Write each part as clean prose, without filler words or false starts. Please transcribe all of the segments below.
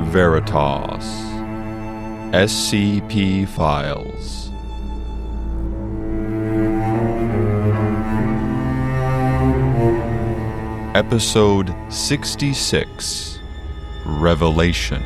Veritas. SCP Files. Episode 66. Revelation.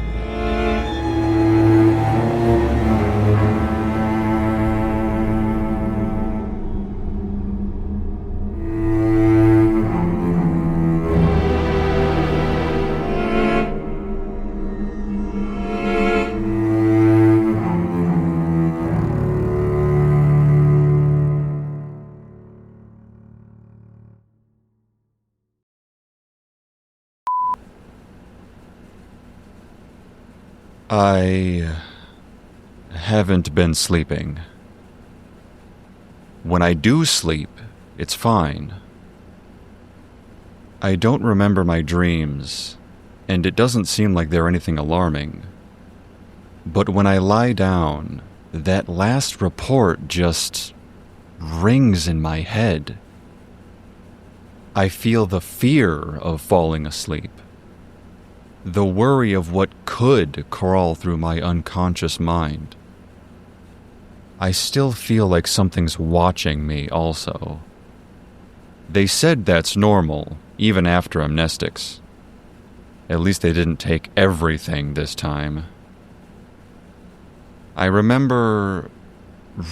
I haven't been sleeping. When I do sleep, it's fine. I don't remember my dreams, and it doesn't seem like they're anything alarming. But when I lie down, that last report just rings in my head. I feel the fear of falling asleep. The worry of what could crawl through my unconscious mind. I still feel like something's watching me also. They said that's normal, even after amnestics. At least they didn't take everything this time. I remember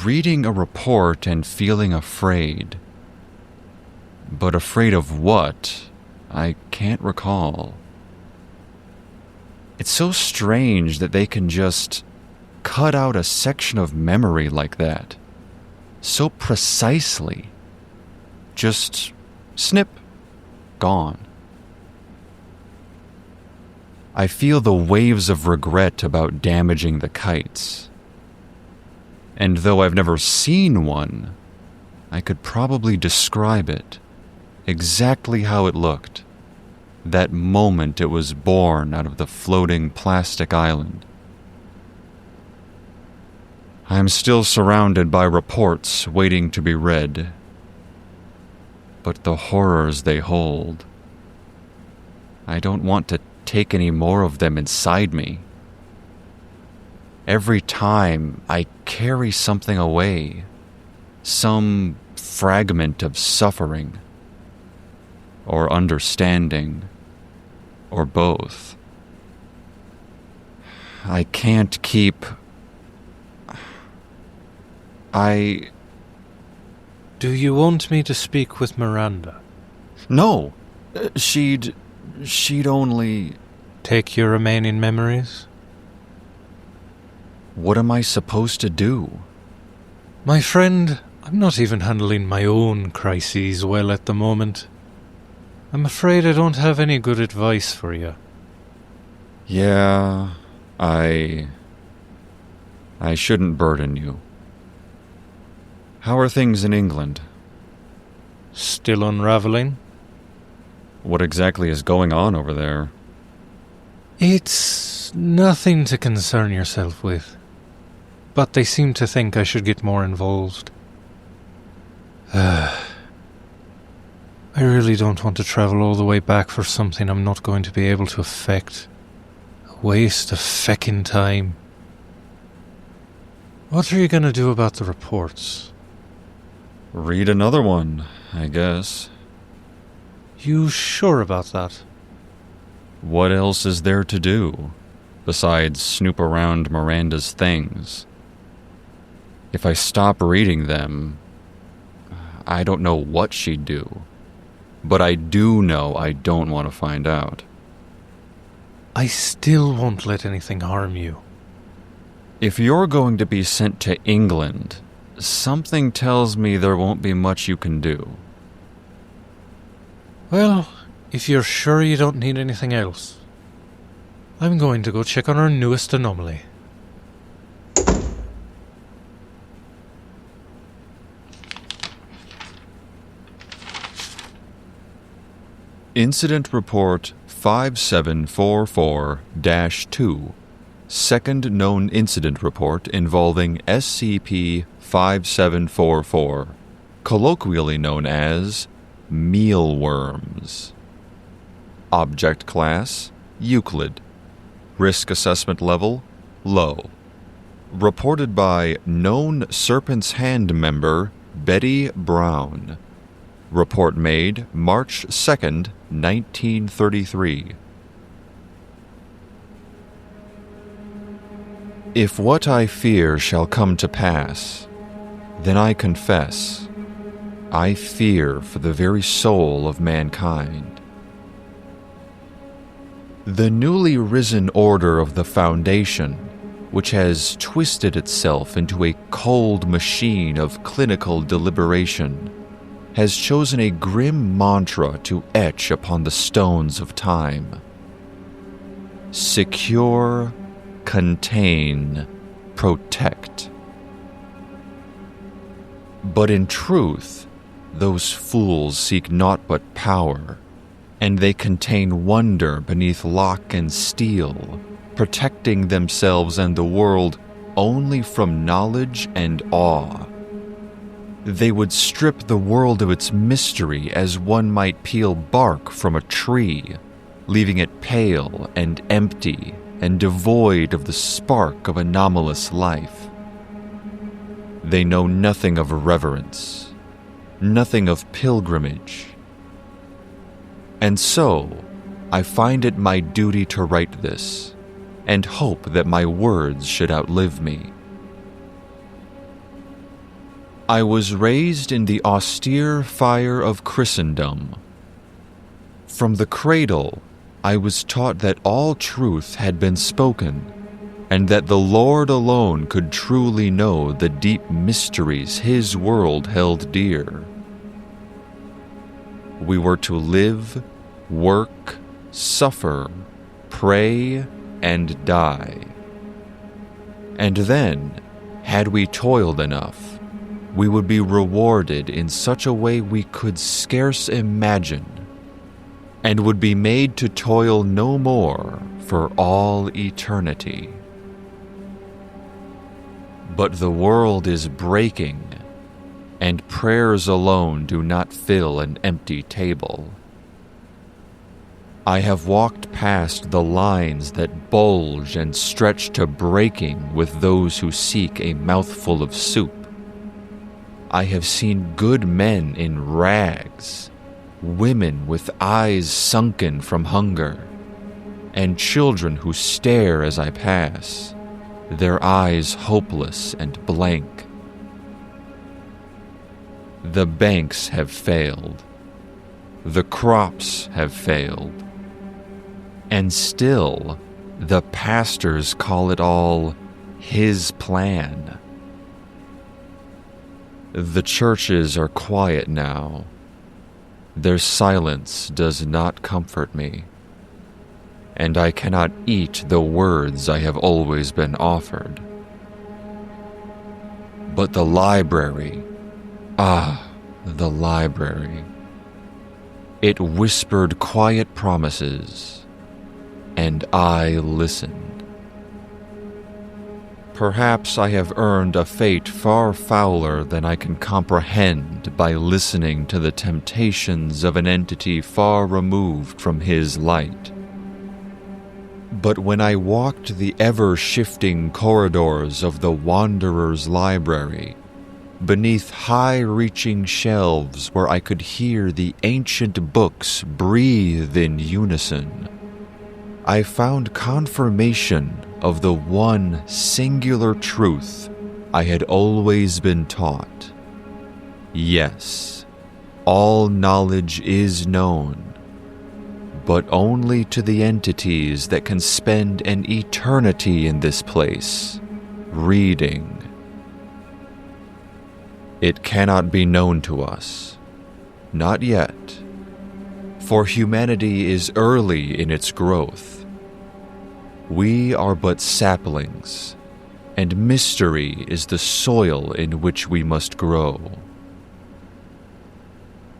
reading a report and feeling afraid. But afraid of what? I can't recall. It's so strange that they can just cut out a section of memory like that. So precisely. Just snip, gone. I feel the waves of regret about damaging the kites. And though I've never seen one, I could probably describe it, exactly how it looked. That moment it was born out of the floating plastic island. I'm still surrounded by reports waiting to be read. But the horrors they hold. I don't want to take any more of them inside me. Every time I carry something away, some fragment of suffering, or understanding, or both. I can't keep... Do you want me to speak with Miranda? No! She'd only... Take your remaining memories? What am I supposed to do? My friend, I'm not even handling my own crises well at the moment. I'm afraid I don't have any good advice for you. Yeah, I shouldn't burden you. How are things in England? Still unraveling? What exactly is going on over there? It's nothing to concern yourself with. But they seem to think I should get more involved. I really don't want to travel all the way back for something I'm not going to be able to affect. A waste of feckin' time. What are you going to do about the reports? Read another one, I guess. You sure about that? What else is there to do, besides snoop around Miranda's things? If I stop reading them, I don't know what she'd do. But I do know I don't want to find out. I still won't let anything harm you. If you're going to be sent to England, something tells me there won't be much you can do. Well, if you're sure you don't need anything else, I'm going to go check on our newest anomaly. Incident Report 5744-2, second known incident report involving SCP-5744, colloquially known as mealworms. Object Class: Euclid. Risk assessment level, low. Reported by known Serpent's Hand member Betty Brown. Report made March 2nd, 1933. If what I fear shall come to pass, then I confess, I fear for the very soul of mankind. The newly risen order of the Foundation, which has twisted itself into a cold machine of clinical deliberation, has chosen a grim mantra to etch upon the stones of time. Secure, contain, protect. But in truth, those fools seek naught but power, and they contain wonder beneath lock and steel, protecting themselves and the world only from knowledge and awe. They would strip the world of its mystery as one might peel bark from a tree, leaving it pale and empty and devoid of the spark of anomalous life. They know nothing of reverence, nothing of pilgrimage. And so, I find it my duty to write this, and hope that my words should outlive me. I was raised in the austere fire of Christendom. From the cradle, I was taught that all truth had been spoken, and that the Lord alone could truly know the deep mysteries His world held dear. We were to live, work, suffer, pray, and die. And then, had we toiled enough, we would be rewarded in such a way we could scarce imagine, and would be made to toil no more for all eternity. But the world is breaking, and prayers alone do not fill an empty table. I have walked past the lines that bulge and stretch to breaking with those who seek a mouthful of soup. I have seen good men in rags, women with eyes sunken from hunger, and children who stare as I pass, their eyes hopeless and blank. The banks have failed. The crops have failed. And still, the pastors call it all His plan. The churches are quiet now. Their silence does not comfort me, and I cannot eat the words I have always been offered. But the library, the library. It whispered quiet promises, and I listened. Perhaps I have earned a fate far fouler than I can comprehend by listening to the temptations of an entity far removed from His light. But when I walked the ever-shifting corridors of the Wanderer's Library, beneath high-reaching shelves where I could hear the ancient books breathe in unison, I found confirmation of the one singular truth I had always been taught. Yes, all knowledge is known, but only to the entities that can spend an eternity in this place, reading. It cannot be known to us, not yet, for humanity is early in its growth. We are but saplings, and mystery is the soil in which we must grow.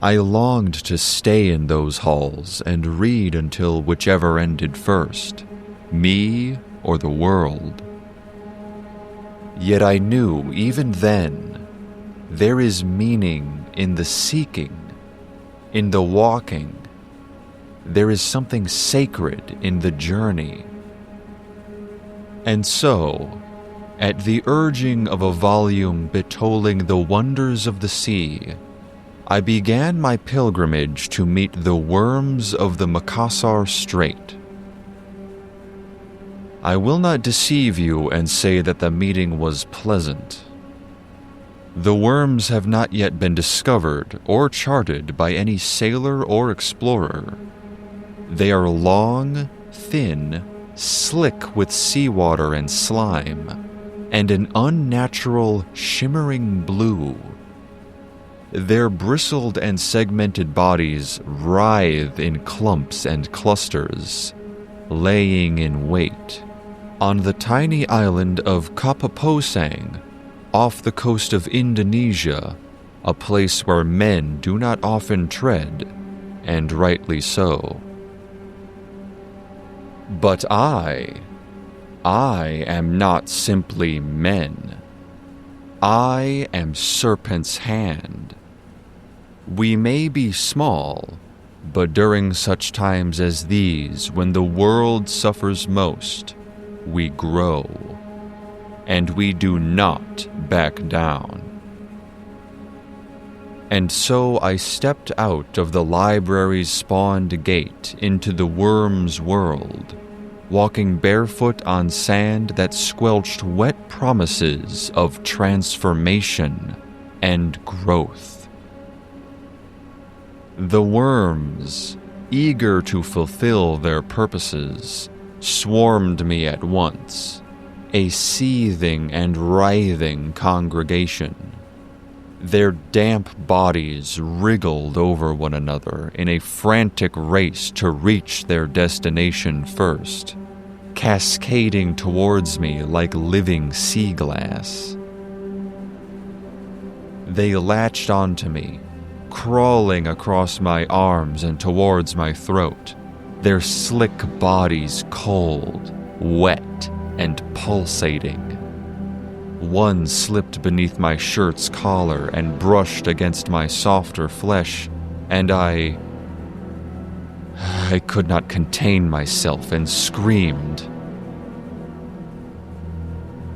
I longed to stay in those halls and read until whichever ended first, me or the world. Yet I knew even then, there is meaning in the seeking, in the walking. There is something sacred in the journey. And so, at the urging of a volume betolling the wonders of the sea, I began my pilgrimage to meet the worms of the Makassar Strait. I will not deceive you and say that the meeting was pleasant. The worms have not yet been discovered or charted by any sailor or explorer. They are long, thin, slick with seawater and slime, and an unnatural, shimmering blue. Their bristled and segmented bodies writhe in clumps and clusters, laying in wait. On the tiny island of Kapaposang, off the coast of Indonesia, a place where men do not often tread, and rightly so. But I am not simply men. I am Serpent's Hand. We may be small, but during such times as these, when the world suffers most, we grow, and we do not back down. And so I stepped out of the library's spawned gate into the worm's world, walking barefoot on sand that squelched wet promises of transformation and growth. The worms, eager to fulfill their purposes, swarmed me at once, a seething and writhing congregation. Their damp bodies wriggled over one another in a frantic race to reach their destination first, cascading towards me like living sea glass. They latched onto me, crawling across my arms and towards my throat, their slick bodies cold, wet, and pulsating. One slipped beneath my shirt's collar and brushed against my softer flesh, and I could not contain myself and screamed.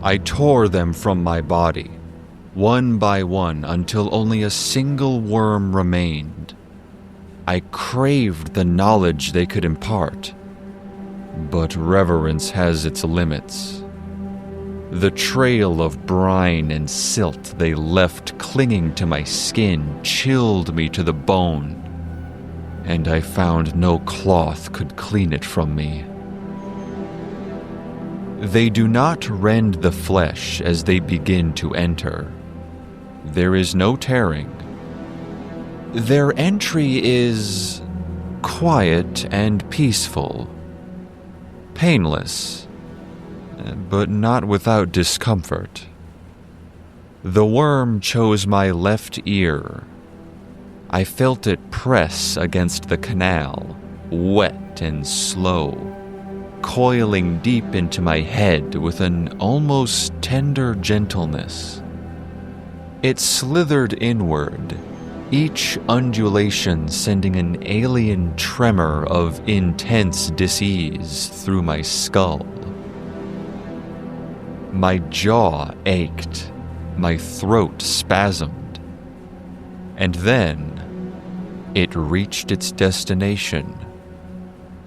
I tore them from my body, one by one, until only a single worm remained. I craved the knowledge they could impart, but reverence has its limits. The trail of brine and silt they left clinging to my skin chilled me to the bone, and I found no cloth could clean it from me. They do not rend the flesh as they begin to enter. There is no tearing. Their entry is quiet and peaceful, painless, but not without discomfort. The worm chose my left ear. I felt it press against the canal, wet and slow, coiling deep into my head with an almost tender gentleness. It slithered inward, each undulation sending an alien tremor of intense dis-ease through my skull. My jaw ached, my throat spasmed, and then it reached its destination.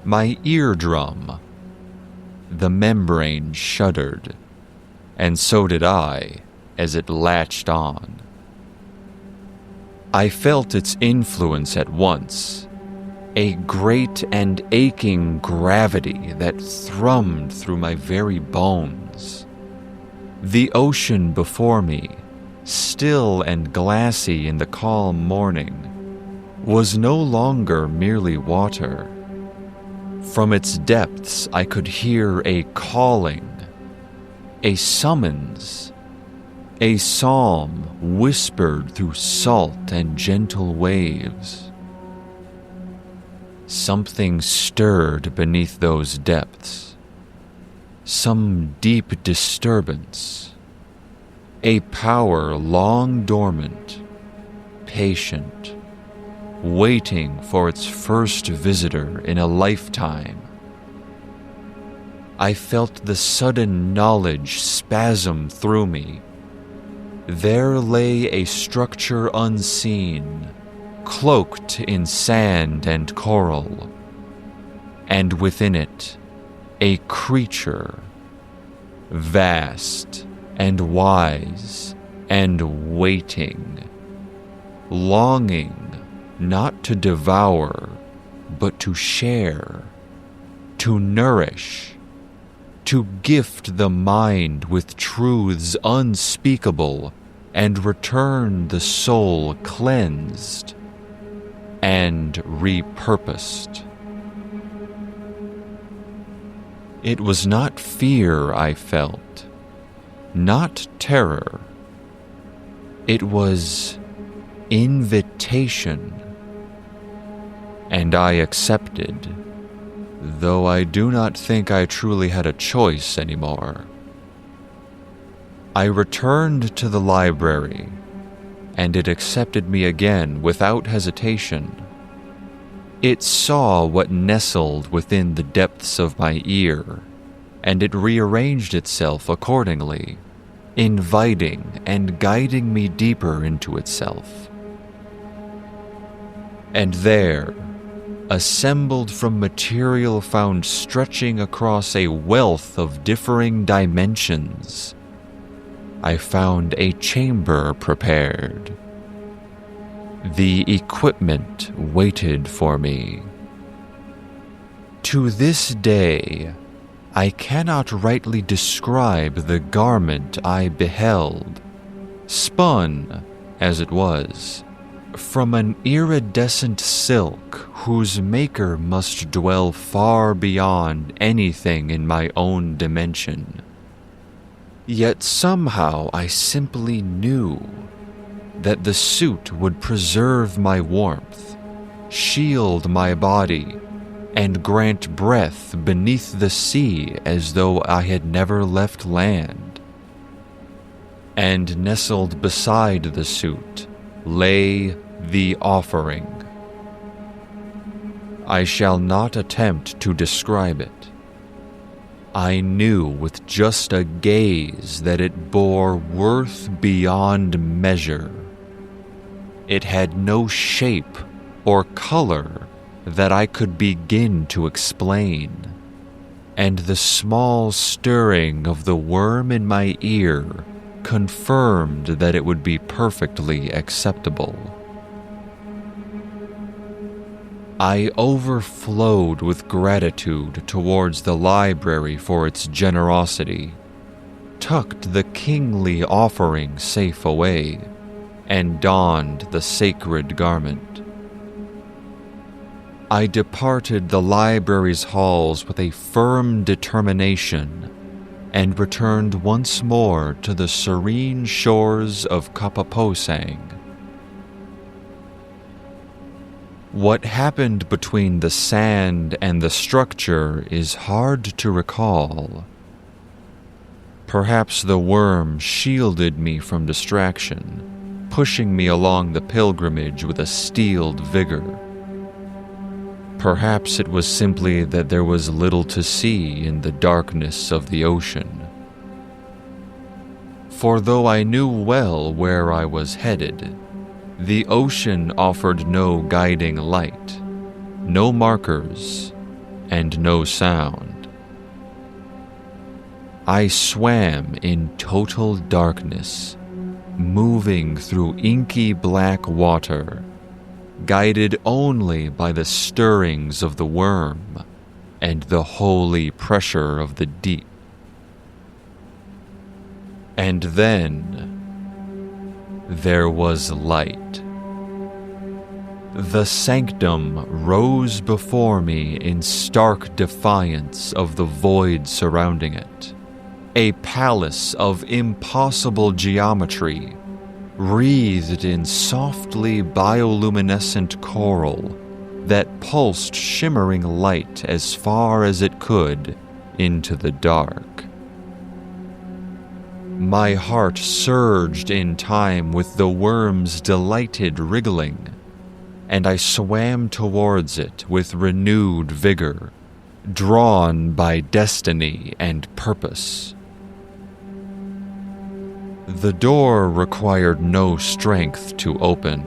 My eardrum. The membrane shuddered, and so did I as it latched on. I felt its influence at once, a great and aching gravity that thrummed through my very bones. The ocean before me, still and glassy in the calm morning, was no longer merely water. From its depths I could hear a calling, a summons, a psalm whispered through salt and gentle waves. Something stirred beneath those depths, some deep disturbance, a power long dormant, patient, waiting for its first visitor in a lifetime. I felt the sudden knowledge spasm through me. There lay a structure unseen, cloaked in sand and coral, and within it, a creature, vast and wise and waiting, longing not to devour, but to share, to nourish, to gift the mind with truths unspeakable and return the soul cleansed and repurposed. It was not fear I felt, not terror. It was invitation, and I accepted, though I do not think I truly had a choice anymore. I returned to the library, and it accepted me again without hesitation. It saw what nestled within the depths of my ear, and it rearranged itself accordingly, inviting and guiding me deeper into itself. And there, assembled from material found stretching across a wealth of differing dimensions, I found a chamber prepared. The equipment waited for me. To this day, I cannot rightly describe the garment I beheld, spun, as it was, from an iridescent silk whose maker must dwell far beyond anything in my own dimension. Yet somehow I simply knew that the suit would preserve my warmth, shield my body, and grant breath beneath the sea as though I had never left land. And nestled beside the suit lay the offering. I shall not attempt to describe it. I knew with just a gaze that it bore worth beyond measure. It had no shape or color that I could begin to explain, and the small stirring of the worm in my ear confirmed that it would be perfectly acceptable. I overflowed with gratitude towards the library for its generosity, tucked the kingly offering safe away, and donned the sacred garment. I departed the library's halls with a firm determination and returned once more to the serene shores of Kapaposang. What happened between the sand and the structure is hard to recall. Perhaps the worm shielded me from distraction, pushing me along the pilgrimage with a steeled vigor. Perhaps it was simply that there was little to see in the darkness of the ocean. For though I knew well where I was headed, the ocean offered no guiding light, no markers, and no sound. I swam in total darkness, moving through inky black water, guided only by the stirrings of the worm and the holy pressure of the deep. And then there was light. The sanctum rose before me in stark defiance of the void surrounding it. A palace of impossible geometry, wreathed in softly bioluminescent coral that pulsed shimmering light as far as it could into the dark. My heart surged in time with the worm's delighted wriggling, and I swam towards it with renewed vigor, drawn by destiny and purpose. The door required no strength to open.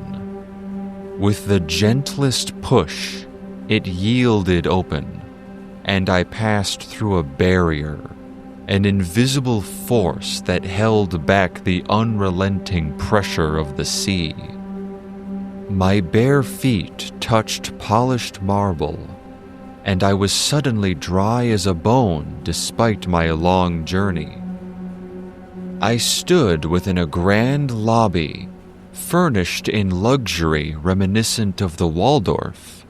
With the gentlest push, it yielded open, and I passed through a barrier, an invisible force that held back the unrelenting pressure of the sea. My bare feet touched polished marble, and I was suddenly dry as a bone despite my long journey. I stood within a grand lobby, furnished in luxury reminiscent of the Waldorf,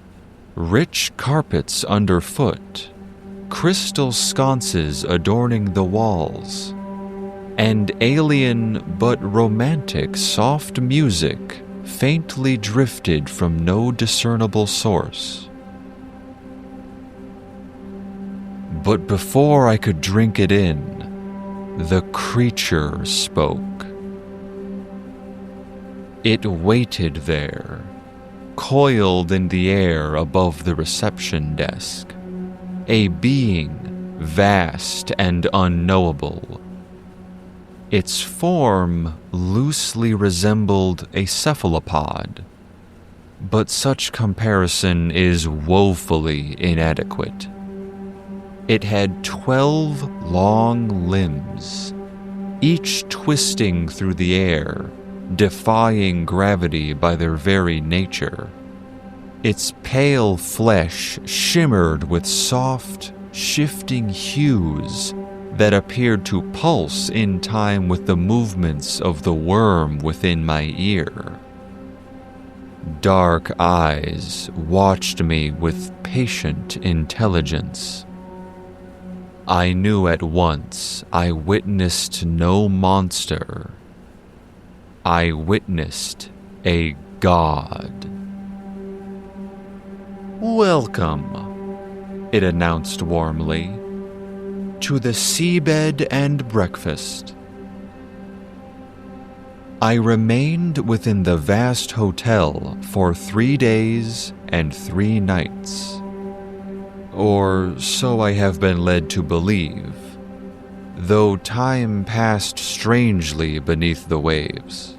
rich carpets underfoot, crystal sconces adorning the walls, and alien but romantic soft music faintly drifted from no discernible source. But before I could drink it in, the creature spoke. It waited there, coiled in the air above the reception desk, a being vast and unknowable. Its form loosely resembled a cephalopod, but such comparison is woefully inadequate. It had 12 long limbs, each twisting through the air, defying gravity by their very nature. Its pale flesh shimmered with soft, shifting hues that appeared to pulse in time with the movements of the worm within my ear. Dark eyes watched me with patient intelligence. I knew at once I witnessed no monster. I witnessed a god. "Welcome," it announced warmly, "to the seabed and breakfast." I remained within the vast hotel for 3 days and 3 nights. Or so I have been led to believe, though time passed strangely beneath the waves.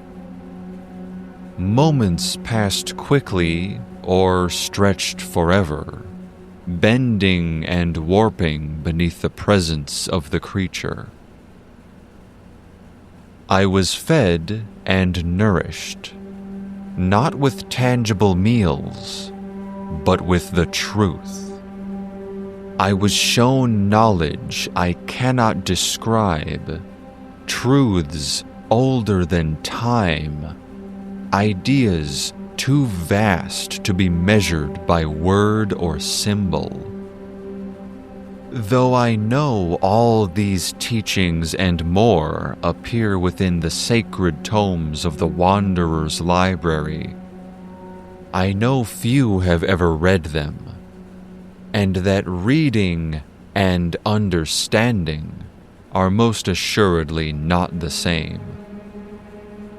Moments passed quickly or stretched forever, bending and warping beneath the presence of the creature. I was fed and nourished, not with tangible meals, but with the truth. I was shown knowledge I cannot describe, truths older than time, ideas too vast to be measured by word or symbol. Though I know all these teachings and more appear within the sacred tomes of the Wanderer's library, I know few have ever read them, and that reading and understanding are most assuredly not the same.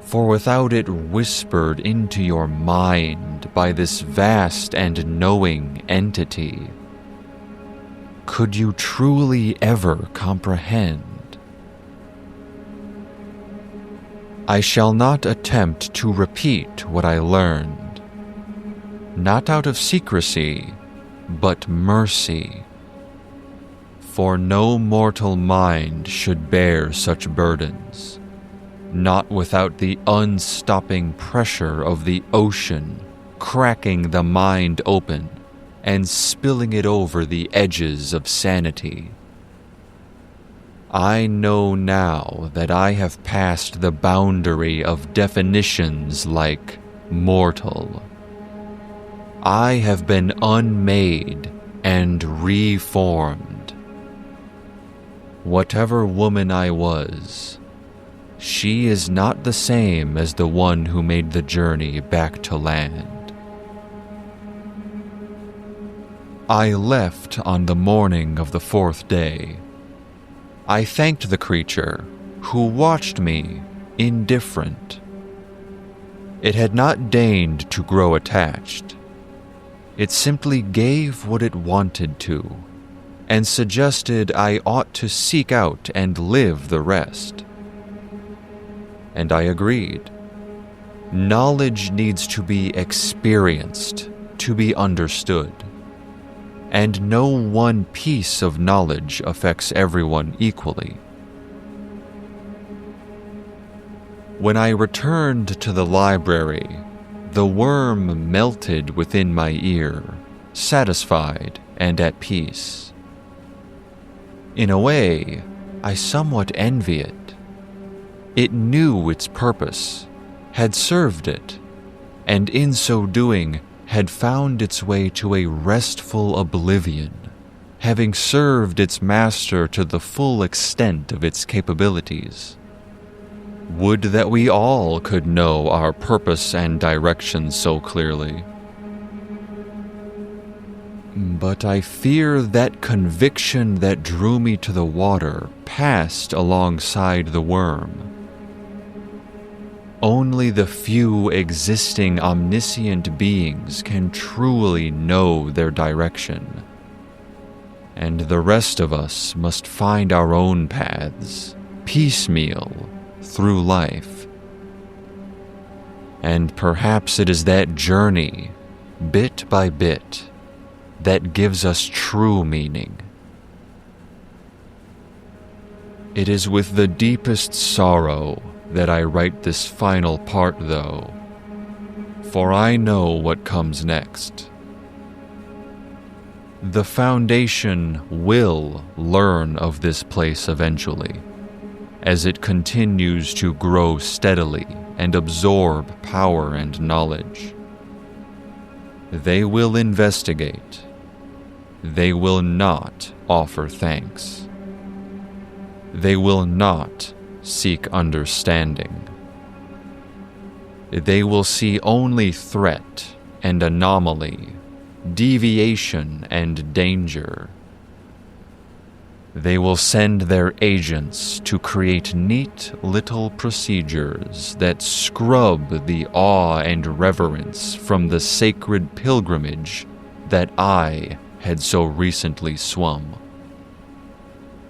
For without it whispered into your mind by this vast and knowing entity, could you truly ever comprehend? I shall not attempt to repeat what I learned, not out of secrecy, but mercy. For no mortal mind should bear such burdens, not without the unstopping pressure of the ocean cracking the mind open and spilling it over the edges of sanity. I know now that I have passed the boundary of definitions like mortal. I have been unmade and reformed. Whatever woman I was, she is not the same as the one who made the journey back to land. I left on the morning of the 4th day. I thanked the creature, who watched me, indifferent. It had not deigned to grow attached. It simply gave what it wanted to, and suggested I ought to seek out and live the rest. And I agreed. Knowledge needs to be experienced, to be understood. And no one piece of knowledge affects everyone equally. When I returned to the library, the worm melted within my ear, satisfied and at peace. In a way, I somewhat envy it. It knew its purpose, had served it, and in so doing had found its way to a restful oblivion, having served its master to the full extent of its capabilities. Would that we all could know our purpose and direction so clearly. But I fear that conviction that drew me to the water passed alongside the worm. Only the few existing omniscient beings can truly know their direction, and the rest of us must find our own paths, piecemeal, through life. And perhaps it is that journey, bit by bit, that gives us true meaning. It is with the deepest sorrow that I write this final part, though, for I know what comes next. The Foundation will learn of this place eventually, as it continues to grow steadily and absorb power and knowledge. They will investigate. They will not offer thanks. They will not seek understanding. They will see only threat and anomaly, deviation and danger. They will send their agents to create neat little procedures that scrub the awe and reverence from the sacred pilgrimage that I had so recently swum.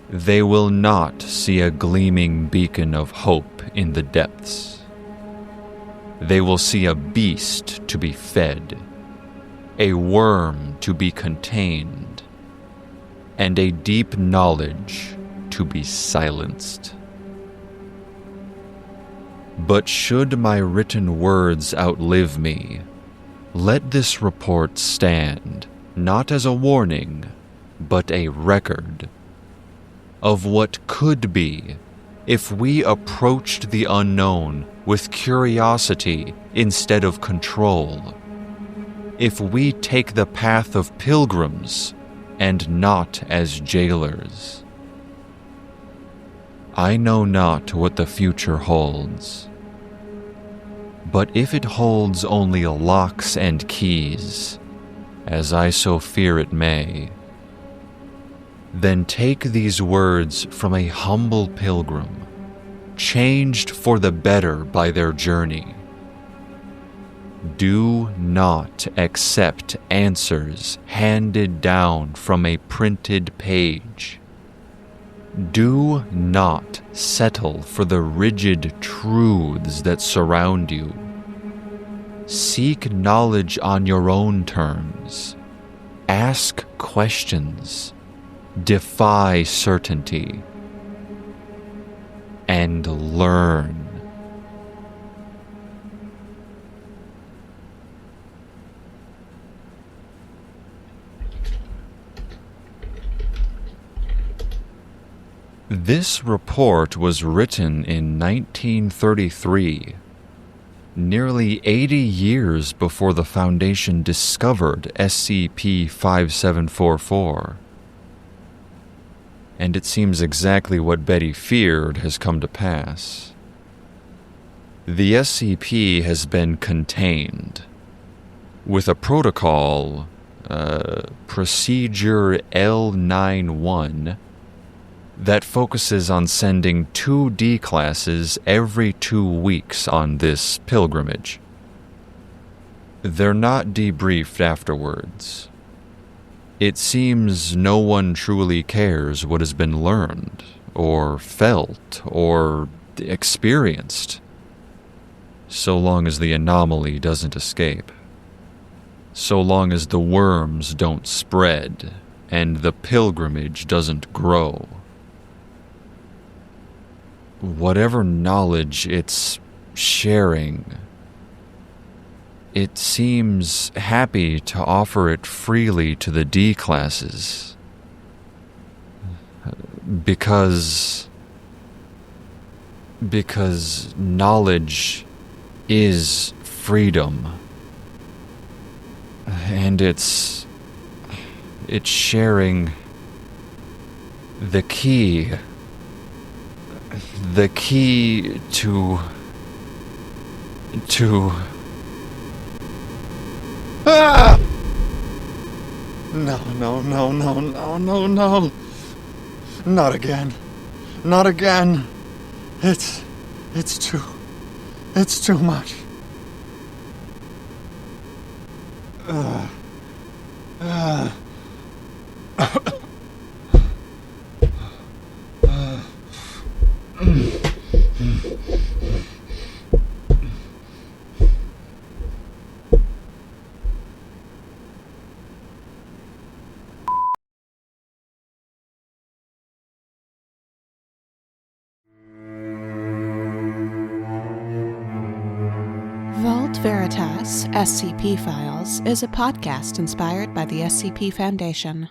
They will not see a gleaming beacon of hope in the depths. They will see a beast to be fed, a worm to be contained, and a deep knowledge to be silenced. But should my written words outlive me, let this report stand not as a warning, but a record of what could be if we approached the unknown with curiosity instead of control, if we take the path of pilgrims and not as jailers. I know not what the future holds, but if it holds only locks and keys, as I so fear it may, then take these words from a humble pilgrim, changed for the better by their journey. Do not accept answers handed down from a printed page. Do not settle for the rigid truths that surround you. Seek knowledge on your own terms. Ask questions. Defy certainty. And learn. This report was written in 1933, nearly 80 years before the Foundation discovered SCP-5744. And it seems exactly what Betty feared has come to pass. The SCP has been contained, with a protocol, Procedure L91, that focuses on sending 2 D classes every 2 weeks on this pilgrimage. They're not debriefed afterwards. It seems no one truly cares what has been learned, or felt, or experienced, so long as the anomaly doesn't escape. So long as the worms don't spread, and the pilgrimage doesn't grow. Whatever knowledge it's sharing, it seems happy to offer it freely to the D classes. Because knowledge is freedom. And it's sharing the key to Ah! No. Not again. Not again. It's too much. Vault Veritas SCP Files is a podcast inspired by the SCP Foundation.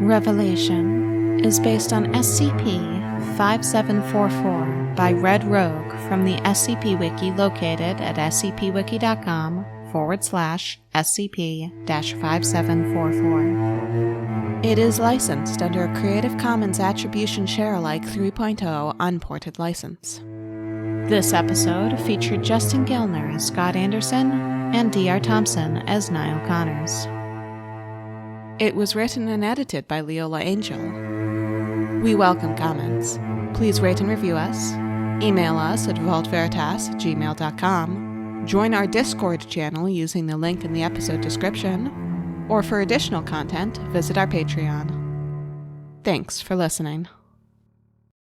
Revelation is based on SCP-5744 by Red Rogue from the SCP Wiki located at scpwiki.com/SCP-5744. It is licensed under a Creative Commons Attribution Share-alike 3.0 unported license. This episode featured Justin Gilner as Scott Anderson and D.R. Thompson as Niall Connors. It was written and edited by Leola Angel. We welcome comments. Please rate and review us. Email us at vaultveritas@gmail.com. Join our Discord channel using the link in the episode description. Or for additional content, visit our Patreon. Thanks for listening.